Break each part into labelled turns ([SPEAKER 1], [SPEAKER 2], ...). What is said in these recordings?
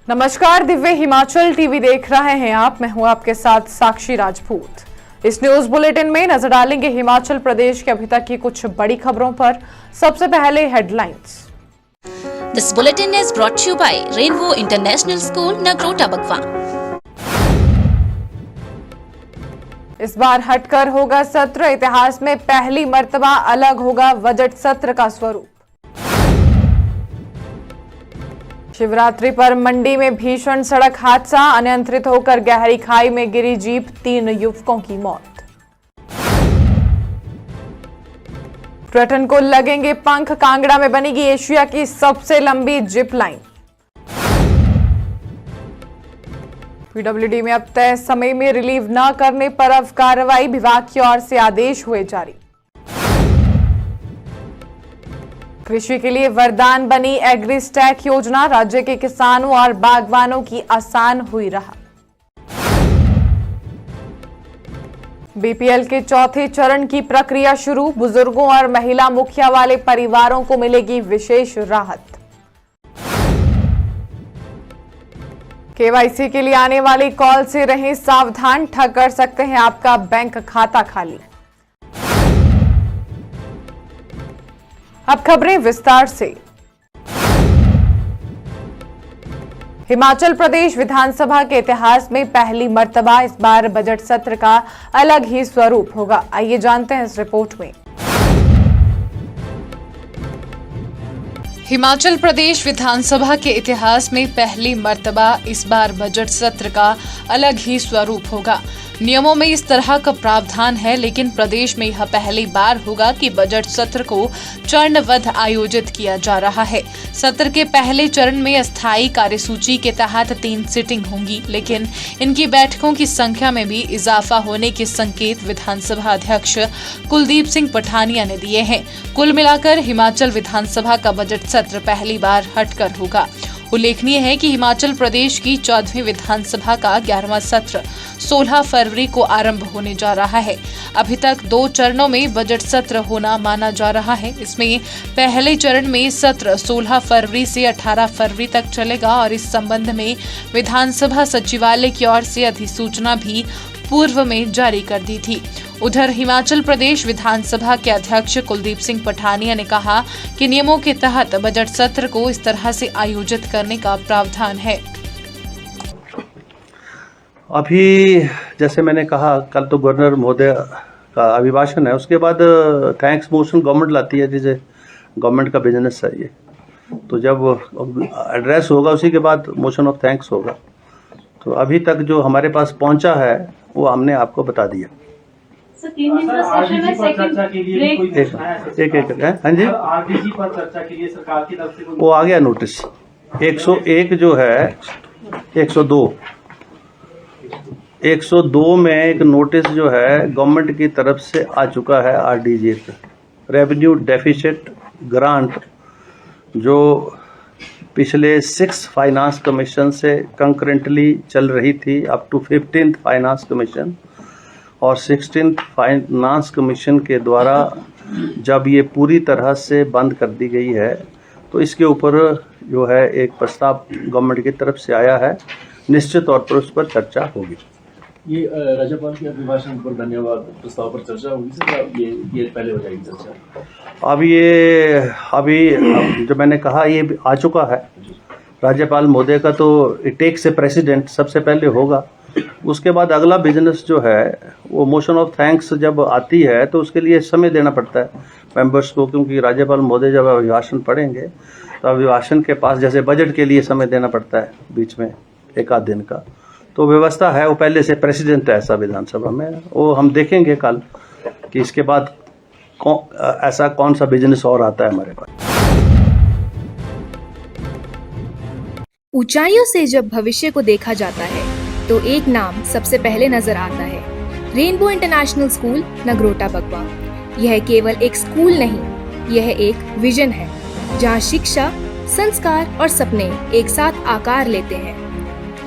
[SPEAKER 1] नमस्कार, दिव्य हिमाचल टीवी देख रहे हैं आप। मैं हूं आपके साथ साक्षी राजपूत। इस न्यूज बुलेटिन में नजर डालेंगे हिमाचल प्रदेश के अभी तक की कुछ बड़ी खबरों पर। सबसे पहले headlines.
[SPEAKER 2] This bulletin is brought to you by Rainbow International School, Nagrota Bagwa.
[SPEAKER 1] इस बार हटकर होगा सत्र। इतिहास में पहली मर्तबा अलग होगा बजट सत्र का स्वरूप। शिवरात्रि पर मंडी में भीषण सड़क हादसा, अनियंत्रित होकर गहरी खाई में गिरी जीप, 3 युवकों की मौत। पर्यटन को लगेंगे पंख, कांगड़ा में बनेगी एशिया की सबसे लंबी जिप लाइन। पीडब्ल्यूडी में अब तय समय में रिलीव न करने पर अब कार्रवाई, विभाग की ओर से आदेश हुए जारी। कृषि के लिए वरदान बनी एग्रीस्टैक योजना, राज्य के किसानों और बागवानों की आसान हुई राह। बीपीएल के चौथे चरण की प्रक्रिया शुरू, बुजुर्गों और महिला मुखिया वाले परिवारों को मिलेगी विशेष राहत। केवाईसी के लिए आने वाली कॉल से रहें सावधान, ठग कर सकते हैं आपका बैंक खाता खाली। अब खबरें विस्तार से। हिमाचल प्रदेश विधानसभा के इतिहास में पहली मर्तबा इस बार बजट सत्र का अलग ही स्वरूप होगा। आइए जानते हैं इस रिपोर्ट में। हिमाचल प्रदेश विधानसभा के इतिहास में पहली मर्तबा इस बार बजट सत्र का अलग ही स्वरूप होगा। नियमों में इस तरह का प्रावधान है, लेकिन प्रदेश में यह पहली बार होगा कि बजट सत्र को चरणबद्ध आयोजित किया जा रहा है। सत्र के पहले चरण में अस्थायी कार्यसूची के तहत 3 सिटिंग होंगी, लेकिन इनकी बैठकों की संख्या में भी इजाफा होने के संकेत विधानसभा अध्यक्ष कुलदीप सिंह पठानिया ने दिए हैं। कुल मिलाकर हिमाचल विधानसभा का बजट सत्र पहली बार हटकर होगा। उल्लेखनीय है कि हिमाचल प्रदेश की 14वीं विधानसभा का 11वां सत्र 16 फरवरी को आरंभ होने जा रहा है। अभी तक 2 चरणों में बजट सत्र होना माना जा रहा है। इसमें पहले चरण में सत्र 16 फरवरी से 18 फरवरी तक चलेगा और इस संबंध में विधानसभा सचिवालय की ओर से अधिसूचना भी पूर्व में जारी कर दी थी। उधर हिमाचल प्रदेश विधानसभा के अध्यक्ष कुलदीप सिंह पठानिया ने कहा कि नियमों के तहत बजट सत्र को इस तरह से आयोजित करने का प्रावधान है।
[SPEAKER 3] अभी जैसे मैंने कहा, कल तो गवर्नर महोदय का अभिभाषण है, उसके बाद थैंक्स मोशन गवर्नमेंट लाती है, जिसे गवर्नमेंट का बिजनेस है ये। तो जब एड्रेस होगा उसी के बाद मोशन ऑफ थैंक्स होगा। तो अभी तक जो हमारे पास पहुंचा है वो हमने आपको बता दिया। हाँ जी, आरडीजी पर चर्चा के लिए सरकार की तरफ से वो आ गया नोटिस। 101 जो है 102 में एक नोटिस जो है गवर्नमेंट की तरफ से आ चुका है आरडीजी पे, रेवेन्यू डेफिसिट ग्रांट, जो पिछले 6 फाइनेंस कमीशन से कंकरेंटली चल रही थी up to 15th finance commission, और 16th फाइनेंस कमीशन के द्वारा जब ये पूरी तरह से बंद कर दी गई है, तो इसके ऊपर जो है एक प्रस्ताव गवर्नमेंट की तरफ से आया है। निश्चित तौर पर उस पर चर्चा होगी।
[SPEAKER 4] ये राज्यपाल के अभिभाषण पर धन्यवाद प्रस्ताव पर चर्चा होगी सर, ये पहले हो जाएगी चर्चा?
[SPEAKER 3] अभी जो मैंने कहा ये आ चुका है राज्यपाल महोदय का, तो इट टेक्स ए प्रेसिडेंट, सबसे पहले होगा। उसके बाद अगला बिजनेस जो है वो मोशन ऑफ थैंक्स जब आती है तो उसके लिए समय देना पड़ता है मेंबर्स को, क्योंकि राज्यपाल महोदय जब अभिभाषण पढ़ेंगे तो अभिभाषण के पास जैसे बजट के लिए समय देना पड़ता है बीच में 1 आध दिन का, तो व्यवस्था है वो पहले से प्रेसिडेंट है ऐसा विधानसभा में। वो हम देखेंगे कल कि इसके बाद ऐसा कौन सा बिजनेस और आता है हमारे पास।
[SPEAKER 5] ऊंचाइयों से जब भविष्य को देखा जाता है तो एक नाम सबसे पहले नजर आता है, रेनबो इंटरनेशनल स्कूल, नगरोटा बगवा। यह केवल एक स्कूल नहीं, यह एक विजन है, जहां शिक्षा, संस्कार और सपने एक साथ आकार लेते हैं।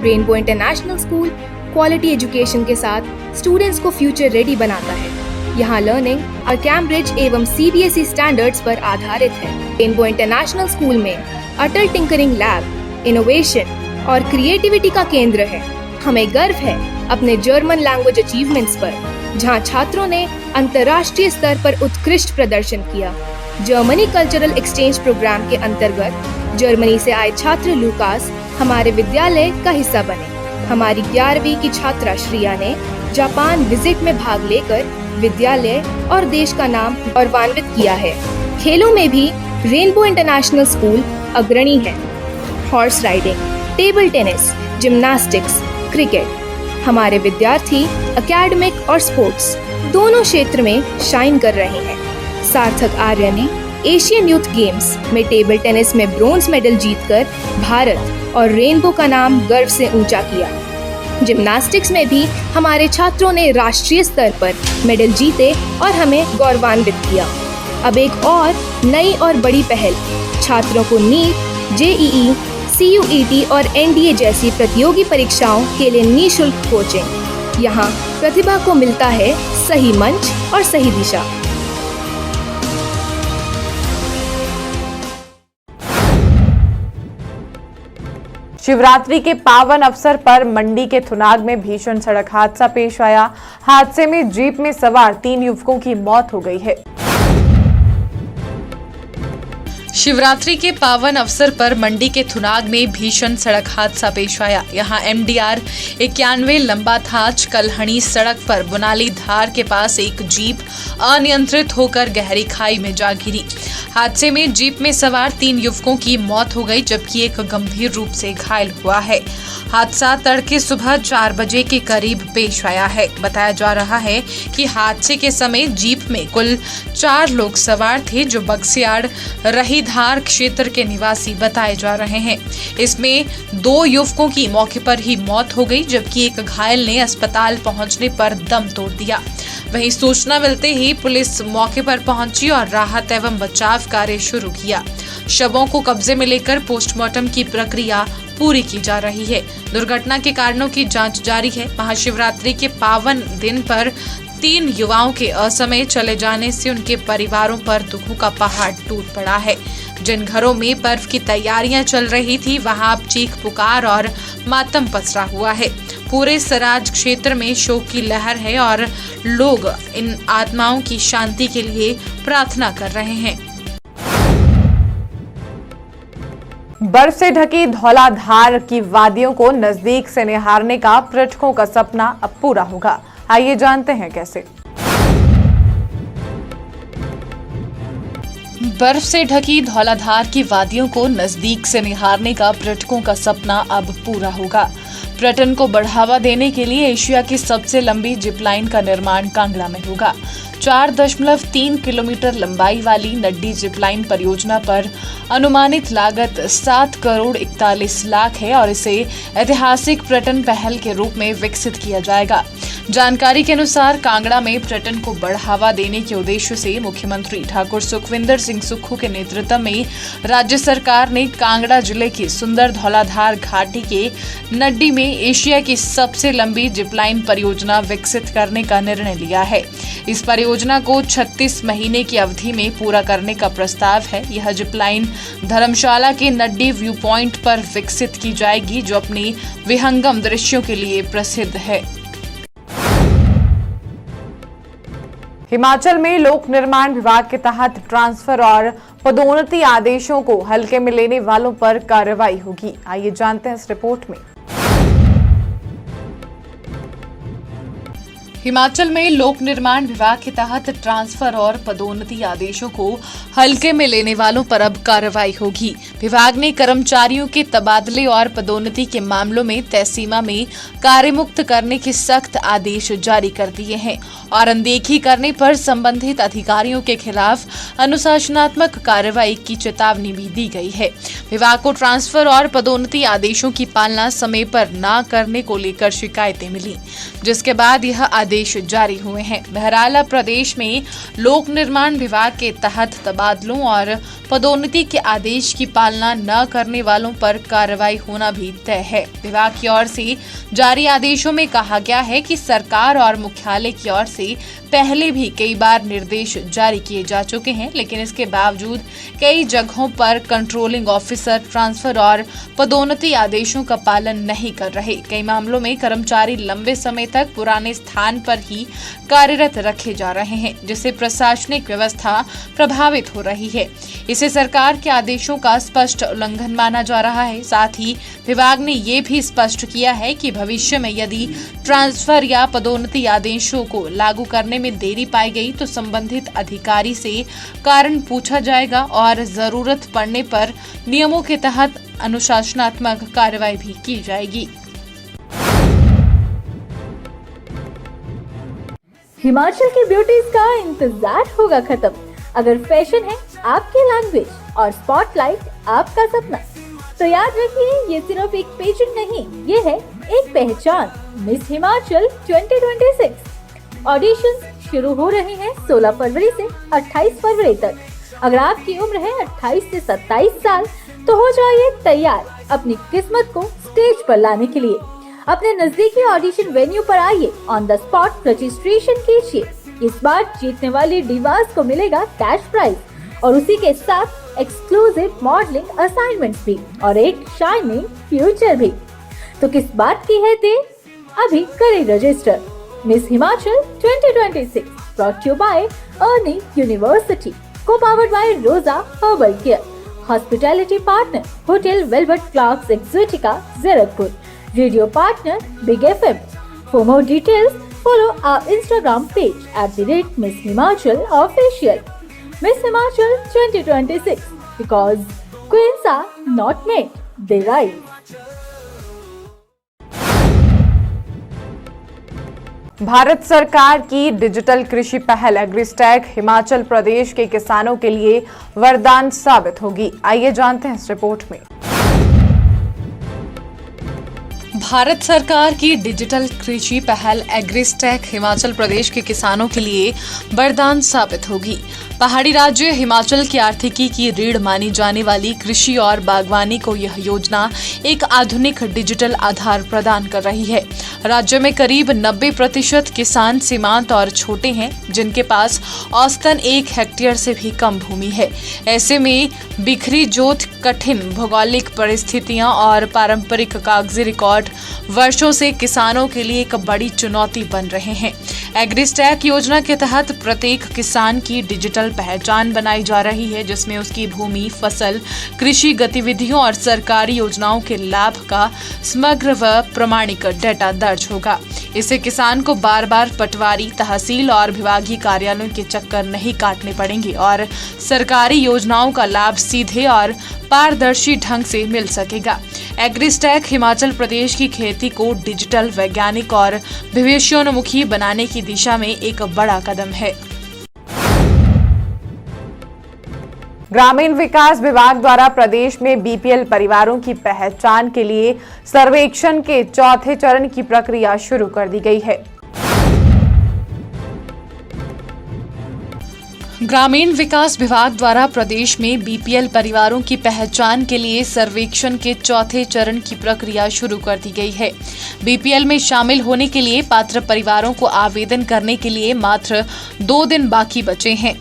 [SPEAKER 5] Rainbow international school quality education के साथ स्टूडेंट्स को फ्यूचर रेडी बनाता है। यहाँ लर्निंग और कैम्ब्रिज एवं CBSE स्टैंडर्ड्स पर आधारित है। रेनबो इंटरनेशनल स्कूल में अटल टिंकरिंग लैब, इनोवेशन और क्रिएटिविटी का केंद्र है। हमें गर्व है अपने जर्मन लैंग्वेज अचीवमेंट्स पर, जहां छात्रों ने अंतर्राष्ट्रीय स्तर पर उत्कृष्ट प्रदर्शन किया। जर्मनी कल्चरल एक्सचेंज प्रोग्राम के अंतर्गत जर्मनी से आए छात्र लूकास हमारे विद्यालय का हिस्सा बने। हमारी 11वीं की छात्रा श्रिया ने जापान विजिट में भाग लेकर विद्यालय और देश का नाम गौरवान्वित किया है। खेलों में भी रेनबो इंटरनेशनल स्कूल अग्रणी है। Horse riding, table tennis, gymnastics, cricket, हमारे विद्यार्थी एकेडमिक और स्पोर्ट्स दोनों क्षेत्र में शाइन कर रहे हैं। सार्थक आर्य ने एशियन यूथ गेम्स में टेबल टेनिस में ब्रोंज मेडल जीतकर भारत और रेनबो का नाम गर्व से ऊंचा किया। जिम्नास्टिक्स में भी हमारे छात्रों ने राष्ट्रीय स्तर पर मेडल जीते और हमें गौरवान्वित किया। अब एक और नई और बड़ी पहल, छात्रों को नीट, जेईई, सीयूईटी और एनडीए जैसी प्रतियोगी परीक्षाओं के लिए निःशुल्क कोचिंग। यहाँ प्रतिभा को मिलता है सही मंच और सही दिशा।
[SPEAKER 1] शिवरात्रि के पावन अवसर पर मंडी के थुनाग में भीषण सड़क हादसा पेश आया। हादसे में जीप में सवार 3 युवकों की मौत हो गई है। शिवरात्रि के पावन अवसर पर मंडी के थुनाग में भीषण सड़क हादसा पेश आया। यहां MDR 91 लंबा थाच कलहणी सड़क पर बुनाली धार के पास एक जीप अनियंत्रित होकर गहरी खाई में जा गिरी। हादसे में जीप में सवार 3 युवकों की मौत हो गई, जबकि एक गंभीर रूप से घायल हुआ है। हादसा तड़के सुबह 4 बजे के करीब पेश आया है। बताया जा रहा है कि हादसे के समय जीप में कुल 4 लोग सवार थे, जो बक्सियाड़ रहीधार क्षेत्र के निवासी बताए जा रहे हैं। इसमें 2 युवकों की मौके पर ही मौत हो गई, जबकि एक घायल ने अस्पताल पहुंचने पर दम तोड़ दिया। वहीं सूचना मिलते ही पुलिस मौके पर पहुंची और राहत एवं बचाव कार्य शुरू किया। शवों को कब्जे में लेकर पोस्टमार्टम की प्रक्रिया पूरी की जा रही है। दुर्घटना के कारणों की जांच जारी है। महाशिवरात्रि के पावन दिन पर 3 युवाओं के असमय चले जाने से उनके परिवारों पर दुखों का पहाड़ टूट पड़ा है। जिन घरों में पर्व की तैयारियां चल रही थी, वहां अब चीख पुकार और मातम पसरा हुआ है। पूरे सराज क्षेत्र में शोक की लहर है और लोग इन आत्माओं की शांति के लिए प्रार्थना कर रहे हैं। बर्फ से ढकी धौलाधार की वादियों को नजदीक से निहारने का पर्यटकों का सपना अब पूरा होगा। आइए जानते हैं कैसे। बर्फ से ढकी धौलाधार की वादियों को नजदीक से निहारने का पर्यटकों का सपना अब पूरा होगा। पर्यटन को बढ़ावा देने के लिए एशिया की सबसे लंबी जिप लाइन का निर्माण कांगड़ा में होगा। 4.3 किलोमीटर लंबाई वाली नड्डी जिप लाइन परियोजना पर अनुमानित लागत 7 करोड़ 41 लाख है और इसे ऐतिहासिक पर्यटन पहल के रूप में विकसित किया जाएगा। जानकारी के अनुसार कांगड़ा में पर्यटन को बढ़ावा देने के उद्देश्य से मुख्यमंत्री ठाकुर सुखविंदर सिंह सुक्खू के नेतृत्व में राज्य सरकार ने कांगड़ा जिले की सुंदर धौलाधार घाटी के नड्डी में एशिया की सबसे लंबी जिप लाइन परियोजना विकसित करने का निर्णय लिया है। इस परियोजना को 36 महीने की अवधि में पूरा करने का प्रस्ताव है। यह जिप लाइन धर्मशाला के नड्डी व्यू पॉइंट पर विकसित की जाएगी, जो अपनी विहंगम दृश्यों के लिए प्रसिद्ध है। हिमाचल में लोक निर्माण विभाग के तहत ट्रांसफर और पदोन्नति आदेशों को हल्के में लेने वालों पर कार्रवाई होगी। आइए जानते हैं इस रिपोर्ट में। हिमाचल में लोक निर्माण विभाग के तहत ट्रांसफर और पदोन्नति आदेशों को हल्के में लेने वालों पर अब कार्रवाई होगी। विभाग ने कर्मचारियों के तबादले और पदोन्नति के मामलों में तय सीमा में कार्यमुक्त करने के सख्त आदेश जारी कर दिए हैं और अनदेखी करने पर संबंधित अधिकारियों के खिलाफ अनुशासनात्मक कार्रवाई की चेतावनी भी दी गई है। विभाग को ट्रांसफर और पदोन्नति आदेशों की पालना समय पर न करने को लेकर शिकायतें मिली, जिसके बाद यह आदेश निर्देश जारी हुए हैं। बहरहाल प्रदेश में लोक निर्माण विभाग के तहत तबादलों और पदोन्नति के आदेश की पालना न करने वालों पर कार्रवाई होना भी तय है। विभाग की ओर से जारी आदेशों में कहा गया है कि सरकार और मुख्यालय की ओर से पहले भी कई बार निर्देश जारी किए जा चुके हैं, लेकिन इसके बावजूद कई जगहों पर कंट्रोलिंग ऑफिसर ट्रांसफर और पदोन्नति आदेशों का पालन नहीं कर रहे। कई मामलों में कर्मचारी लंबे समय तक पुराने स्थान पर ही कार्यरत रखे जा रहे हैं, जिससे प्रशासनिक व्यवस्था प्रभावित हो रही है। इसे सरकार के आदेशों का स्पष्ट उल्लंघन माना जा रहा है। साथ ही विभाग ने ये भी स्पष्ट किया है कि भविष्य में यदि ट्रांसफर या पदोन्नति आदेशों को लागू करने में देरी पाई गई तो संबंधित अधिकारी से कारण पूछा जाएगा और जरूरत पड़ने पर नियमों के तहत अनुशासनात्मक कार्रवाई भी की जाएगी।
[SPEAKER 6] हिमाचल की ब्यूटीज का इंतजार होगा खत्म। अगर फैशन है आपकी लैंग्वेज और स्पॉटलाइट आपका सपना, तो याद रखिए ये सिर्फ एक पेजेंट नहीं, ये है एक पहचान। मिस हिमाचल 2026 ऑडिशंस शुरू हो रहे हैं 16 फरवरी से 28 फरवरी तक। अगर आपकी उम्र है 28 से 27 साल तो हो जाइए तैयार अपनी किस्मत को स्टेज पर लाने के लिए। अपने नजदीकी ऑडिशन वेन्यू पर आइए, ऑन द स्पॉट रजिस्ट्रेशन कीजिए। इस बार जीतने वाली डिवास को मिलेगा कैश प्राइज और उसी के साथ एक्सक्लूसिव मॉडलिंग असाइनमेंट्स भी और एक शाइनिंग फ्यूचर भी। तो किस बात की है देर, अभी करें register. Miss Himachal 2026 brought you by Arni university, co powered by Roja herbal care, hospitality partner hotel velvet Clarks exotica Zirakpur, radio partner big FM। For more details, follow our Instagram page @Miss Himachal Official. Miss Himachal 2026, because queens are not made, they rise.
[SPEAKER 1] Bharat सरकार की digital कृषि पहल AgriStack Himachal Pradesh के किसानों के लिए वरदान साबित होगी। आइए जानते हैं इस रिपोर्ट में। भारत सरकार की डिजिटल कृषि पहल एग्रीस्टैक हिमाचल प्रदेश के किसानों के लिए वरदान साबित होगी। पहाड़ी राज्य हिमाचल की आर्थिकी की रीढ़ मानी जाने वाली कृषि और बागवानी को यह योजना एक आधुनिक डिजिटल आधार प्रदान कर रही है। राज्य में करीब 90% किसान सीमांत और छोटे हैं, जिनके पास औसतन 1 हेक्टेयर से भी कम भूमि है। ऐसे में बिखरी जोत, कठिन भौगोलिक परिस्थितियां और पारंपरिक कागजी रिकॉर्ड वर्षों से किसानों के लिए एक बड़ी चुनौती बन रहे हैं। एग्रीस्टैक योजना के तहत प्रत्येक किसान की डिजिटल पहचान बनाई जा रही है, जिसमें उसकी भूमि, फसल, कृषि गतिविधियों और सरकारी योजनाओं के लाभ का समग्र व प्रमाणिक डेटा दर्ज होगा। इससे किसान को बार बार पटवारी, तहसील और विभागीय कार्यालयों के चक्कर नहीं काटने पड़ेंगे और सरकारी योजनाओं का लाभ सीधे और पारदर्शी ढंग से मिल सकेगा। एग्रीस्टैक हिमाचल प्रदेश की खेती को डिजिटल, वैज्ञानिक और भविष्योन्मुखी बनाने की दिशा में एक बड़ा कदम है। ग्रामीण विकास विभाग द्वारा प्रदेश में बीपीएल परिवारों की पहचान के लिए सर्वेक्षण के चौथे चरण की प्रक्रिया शुरू कर दी गई है। ग्रामीण विकास विभाग द्वारा प्रदेश में बीपीएल परिवारों की पहचान के लिए सर्वेक्षण के चौथे चरण की प्रक्रिया शुरू कर दी गई है। बीपीएल में शामिल होने के लिए पात्र परिवारों को आवेदन करने के लिए मात्र 2 दिन बाकी बचे हैं।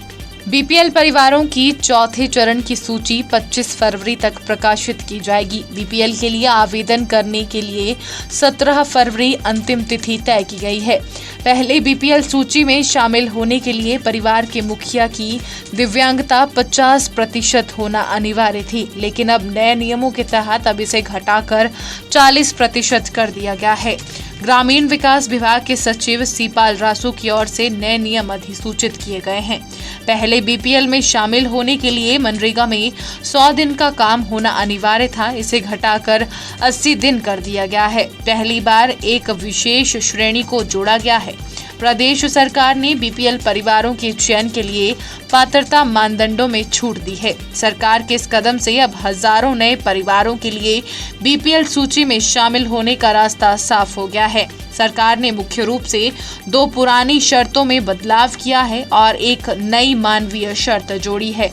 [SPEAKER 1] बीपीएल परिवारों की चौथे चरण की सूची 25 फरवरी तक प्रकाशित की जाएगी। बीपीएल के लिए आवेदन करने के लिए 17 फरवरी अंतिम तिथि तय की गई है। पहले बीपीएल सूची में शामिल होने के लिए परिवार के मुखिया की दिव्यांगता 50% होना अनिवार्य थी, लेकिन अब नए नियमों के तहत अब इसे घटाकर 40% कर दिया गया है। ग्रामीण विकास विभाग के सचिव सीपाल रासू की ओर से नए नियम अधिसूचित किए गए हैं। पहले बीपीएल में शामिल होने के लिए मनरेगा में 100 दिन का काम होना अनिवार्य था, इसे घटाकर 80 दिन कर दिया गया है। पहली बार एक विशेष श्रेणी को जोड़ा गया है। प्रदेश सरकार ने बीपीएल परिवारों के चयन के लिए पात्रता मानदंडों में छूट दी है। सरकार के इस कदम से अब हजारों नए परिवारों के लिए बीपीएल सूची में शामिल होने का रास्ता साफ हो गया है। सरकार ने मुख्य रूप से 2 पुरानी शर्तों में बदलाव किया है और एक नई मानवीय शर्त जोड़ी है।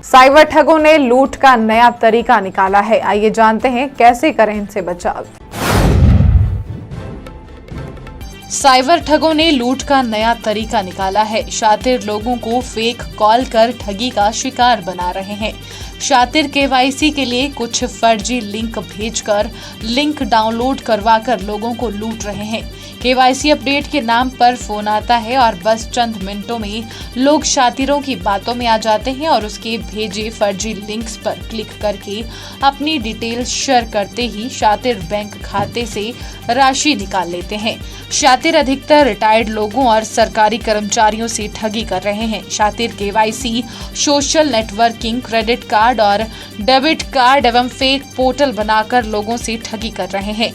[SPEAKER 7] साइबर ठगों ने लूट का नया तरीका निकाला है। आइए जानते हैं कैसे करें इनसे बचाव।
[SPEAKER 1] साइबर ठगों ने लूट का नया तरीका निकाला है। शातिर लोगों को फेक कॉल कर ठगी का शिकार बना रहे हैं। शातिर केवाईसी के लिए कुछ फर्जी लिंक भेजकर लिंक डाउनलोड करवाकर लोगों को लूट रहे हैं। केवाईसी अपडेट के नाम पर फोन आता है और बस चंद मिनटों में लोग शातिरों की बातों में आ जाते हैं और उसके भेजे फर्जी लिंक्स पर क्लिक करके अपनी डिटेल्स शेयर करते ही शातिर बैंक खाते से राशि निकाल लेते हैं। शातिर अधिकतर रिटायर्ड लोगों और सरकारी कर्मचारियों से ठगी कर रहे हैं। शातिर KYC, social networking, credit card और डेबिट कार्ड एवं फेक पोर्टल बनाकर लोगों से ठगी कर रहे हैं।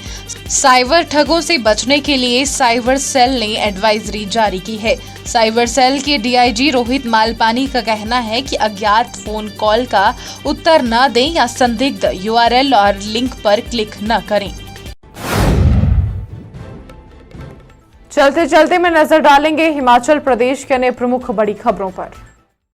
[SPEAKER 1] साइबर ठगों से बचने के लिए साइबर सेल ने एडवाइजरी जारी की है। साइबर सेल के डीआईजी रोहित मालपानी का कहना है कि अज्ञात फोन कॉल का उत्तर न दें या संदिग्ध यूआरएल और लिंक पर क्लिक न करें।
[SPEAKER 7] चलते चलते में नजर डालेंगे हिमाचल प्रदेश के अन्य प्रमुख बड़ी खबरों पर।